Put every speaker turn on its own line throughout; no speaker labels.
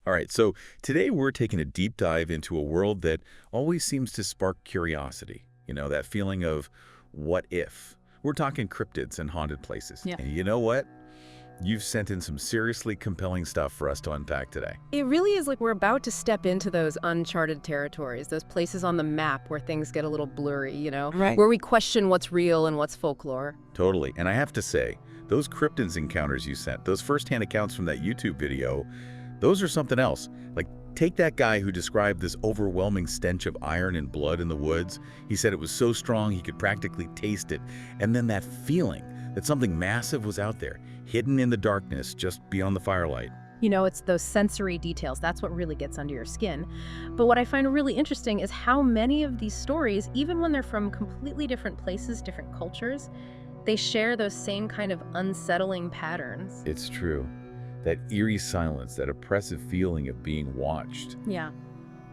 All right, so today we're taking a deep dive into a world that always seems to spark curiosity. That feeling of what if? We're talking cryptids and haunted places.
Yeah.
And you know what? You've sent in some seriously compelling stuff for us to unpack today.
It really is like we're about to step into those uncharted territories, those places on the map where things get a little blurry,
Right.
where we question what's real and what's folklore.
Totally. And I have to say, those cryptids encounters you sent, those firsthand accounts from that YouTube video, those are something else. Like, take that guy who described this overwhelming stench of iron and blood in the woods. He said it was so strong he could practically taste it. And then that feeling that something massive was out there, hidden in the darkness just beyond the firelight.
It's those sensory details. That's what really gets under your skin. But what I find really interesting is how many of these stories, even when they're from completely different places, different cultures, they share those same kind of unsettling patterns.
It's true. That eerie silence, that oppressive feeling of being watched.
Yeah.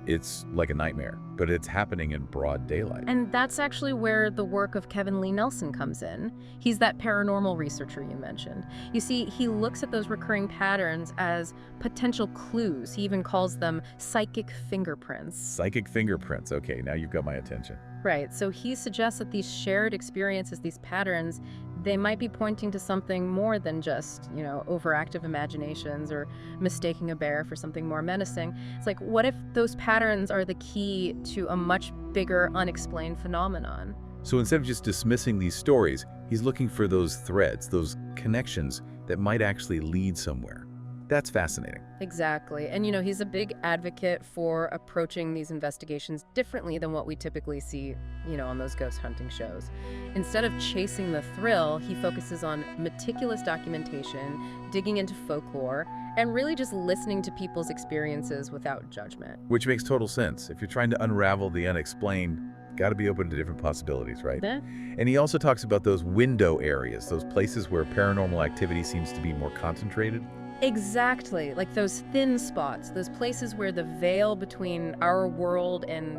It's like a nightmare, but it's happening in broad daylight.
And that's actually where the work of Kevin Lee Nelson comes in. He's that paranormal researcher you mentioned. You see, he looks at those recurring patterns as potential clues. He even calls them psychic fingerprints.
Psychic fingerprints. Okay, now you've got my attention.
Right, so he suggests that these shared experiences, these patterns, they might be pointing to something more than just, overactive imaginations or mistaking a bear for something more menacing. It's like, what if those patterns are the key to a much bigger unexplained phenomenon?
So instead of just dismissing these stories, he's looking for those threads, those connections that might actually lead somewhere. That's fascinating.
Exactly. And, he's a big advocate for approaching these investigations differently than what we typically see, on those ghost hunting shows. Instead of chasing the thrill, he focuses on meticulous documentation, digging into folklore, and really just listening to people's experiences without judgment.
Which makes total sense. If you're trying to unravel the unexplained, got to be open to different possibilities, right?
Yeah.
And he also talks about those window areas, those places where paranormal activity seems to be more concentrated.
Exactly, like those thin spots, those places where the veil between our world and,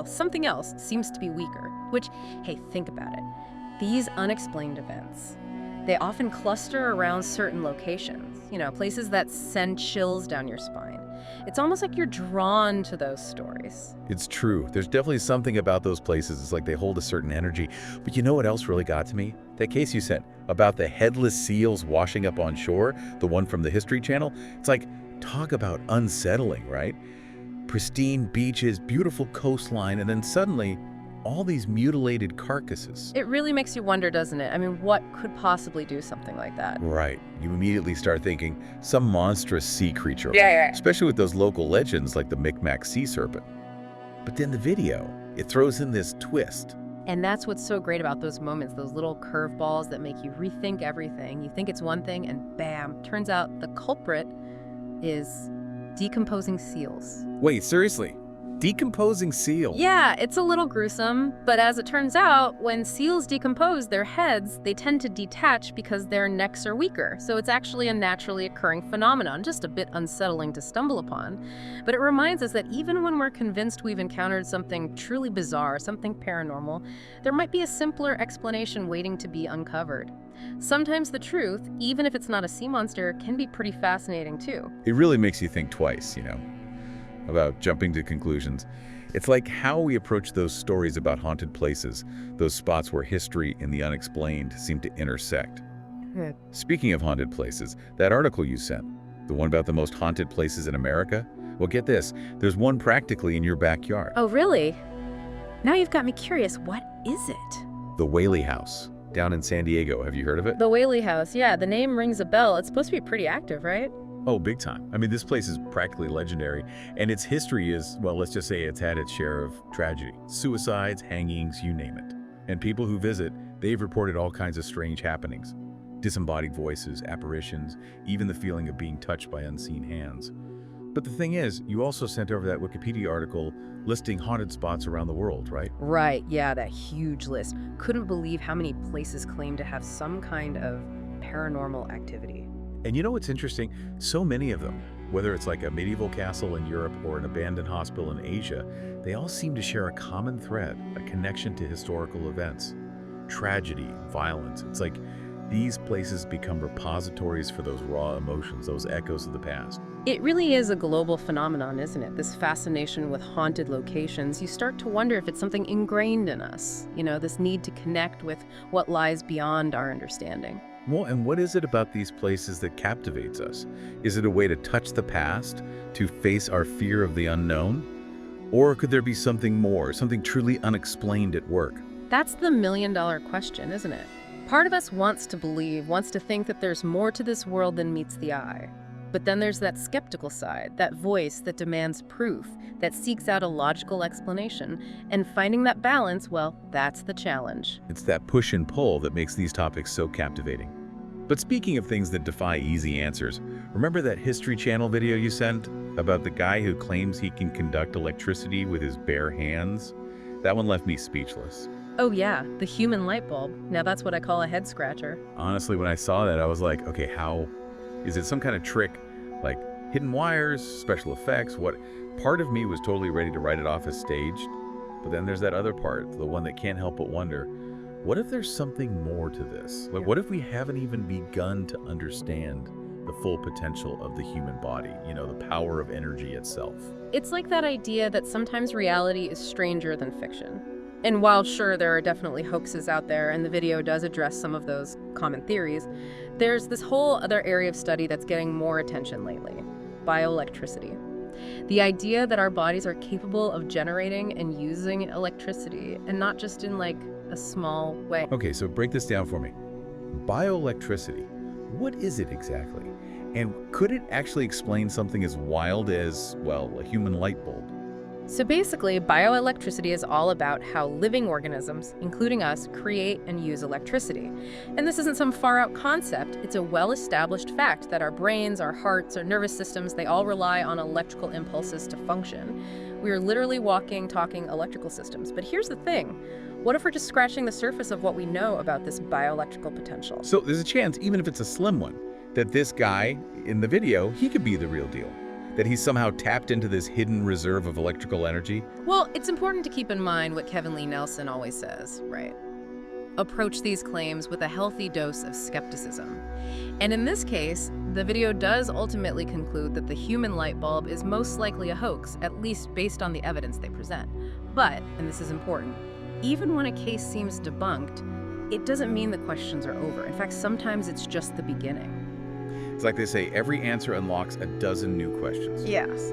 something else seems to be weaker. Which, hey, think about it. These unexplained events, they often cluster around certain locations, places that send chills down your spine. It's almost like you're drawn to those stories.
It's true. There's definitely something about those places. It's like they hold a certain energy. But you know what else really got to me? That case you sent about the headless seals washing up on shore, the one from the History Channel. It's like, talk about unsettling, right? Pristine beaches, beautiful coastline, and then suddenly, all these mutilated carcasses.
It really makes you wonder, doesn't it? I mean, what could possibly do something like that?
Right. You immediately start thinking some monstrous sea creature.
Yeah.
Especially with those local legends like the Micmac sea serpent. But then the video, it throws in this twist.
And that's what's so great about those moments, those little curveballs that make you rethink everything. You think it's one thing, and bam, turns out the culprit is decomposing seals.
Wait, seriously? Decomposing seal?
Yeah, it's a little gruesome, but as it turns out, when seals decompose their heads, they tend to detach because their necks are weaker. So it's actually a naturally occurring phenomenon, just a bit unsettling to stumble upon. But it reminds us that even when we're convinced we've encountered something truly bizarre, something paranormal, there might be a simpler explanation waiting to be uncovered. Sometimes the truth, even if it's not a sea monster, can be pretty fascinating too.
It really makes you think twice, about jumping to conclusions. It's like how we approach those stories about haunted places, those spots where history and the unexplained seem to intersect. Speaking of haunted places, that article you sent, the one about the most haunted places in America, well, get this, there's one practically in your backyard.
Oh, really? Now you've got me curious. What is it?
The Whaley House, down in San Diego. Have you heard of it?
The Whaley House, yeah, the name rings a bell. It's supposed to be pretty active, right?
Oh, big time. I mean, this place is practically legendary, and its history is, let's just say it's had its share of tragedy. Suicides, hangings, you name it. And people who visit, they've reported all kinds of strange happenings. Disembodied voices, apparitions, even the feeling of being touched by unseen hands. But the thing is, you also sent over that Wikipedia article listing haunted spots around the world, right?
Right, yeah, that huge list. Couldn't believe how many places claim to have some kind of paranormal activity.
And you know what's interesting? So many of them, whether it's like a medieval castle in Europe or an abandoned hospital in Asia, they all seem to share a common thread, a connection to historical events. Tragedy, violence. It's like These places become repositories for those raw emotions, those echoes of the past.
It really is a global phenomenon, isn't it? This fascination with haunted locations. You start to wonder if it's something ingrained in us, this need to connect with what lies beyond our understanding.
Well, and what is it about these places that captivates us? Is it a way to touch the past, to face our fear of the unknown? Or could there be something more, something truly unexplained at work?
That's the million-dollar question, isn't it? Part of us wants to believe, wants to think that there's more to this world than meets the eye. But then there's that skeptical side, that voice that demands proof, that seeks out a logical explanation. And finding that balance, well, that's the challenge.
It's that push and pull that makes these topics so captivating. But speaking of things that defy easy answers, remember that History Channel video you sent about the guy who claims he can conduct electricity with his bare hands? That one left me speechless.
Oh yeah, the human light bulb. Now that's what I call a head scratcher.
Honestly, when I saw that, I was like, okay, how? Is it some kind of trick, like hidden wires, special effects? What? Part of me was totally ready to write it off as staged, but then there's that other part, the one that can't help but wonder, what if there's something more to this? Like, what if we haven't even begun to understand the full potential of the human body, the power of energy itself?
It's like that idea that sometimes reality is stranger than fiction. And while sure, there are definitely hoaxes out there, and the video does address some of those common theories, there's this whole other area of study that's getting more attention lately: bioelectricity. The idea that our bodies are capable of generating and using electricity, and not just in like a small way.
Okay, so break this down for me. Bioelectricity, what is it exactly? And could it actually explain something as wild as, well, a human light bulb?
So basically, bioelectricity is all about how living organisms, including us, create and use electricity. And this isn't some far-out concept. It's a well-established fact that our brains, our hearts, our nervous systems, they all rely on electrical impulses to function. We are literally walking, talking electrical systems. But here's the thing. What if we're just scratching the surface of what we know about this bioelectrical potential?
So there's a chance, even if it's a slim one, that this guy in the video, he could be the real deal. That he's somehow tapped into this hidden reserve of electrical energy?
Well, it's important to keep in mind what Kevin Lee Nelson always says, right? Approach these claims with a healthy dose of skepticism. And in this case, the video does ultimately conclude that the human light bulb is most likely a hoax, at least based on the evidence they present. But, and this is important, even when a case seems debunked, it doesn't mean the questions are over. In fact, sometimes it's just the beginning.
It's like they say, every answer unlocks a dozen new questions.
Yes.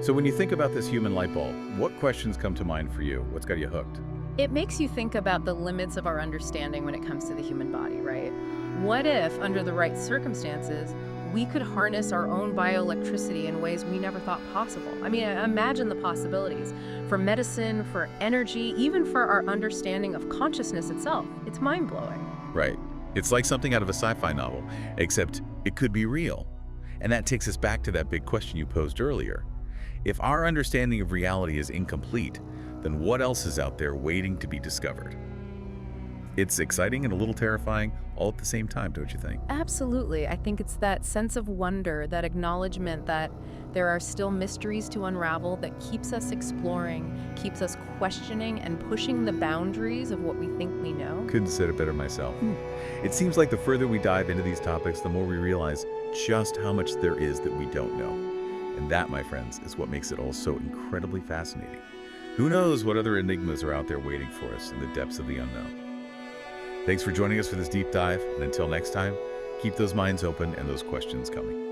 So when you think about this human light bulb, what questions come to mind for you? What's got you hooked?
It makes you think about the limits of our understanding when it comes to the human body, right? What if, under the right circumstances, we could harness our own bioelectricity in ways we never thought possible? I mean, imagine the possibilities for medicine, for energy, even for our understanding of consciousness itself. It's mind-blowing.
Right. It's like something out of a sci-fi novel, except it could be real. And that takes us back to that big question you posed earlier. If our understanding of reality is incomplete, then what else is out there waiting to be discovered? It's exciting and a little terrifying all at the same time, don't you think?
Absolutely. I think it's that sense of wonder, that acknowledgement that there are still mysteries to unravel that keeps us exploring, keeps us questioning and pushing the boundaries of what we think we know.
Couldn't have said it better myself. It seems like the further we dive into these topics, the more we realize just how much there is that we don't know. And that, my friends, is what makes it all so incredibly fascinating. Who knows what other enigmas are out there waiting for us in the depths of the unknown. Thanks for joining us for this deep dive, and until next time, keep those minds open and those questions coming.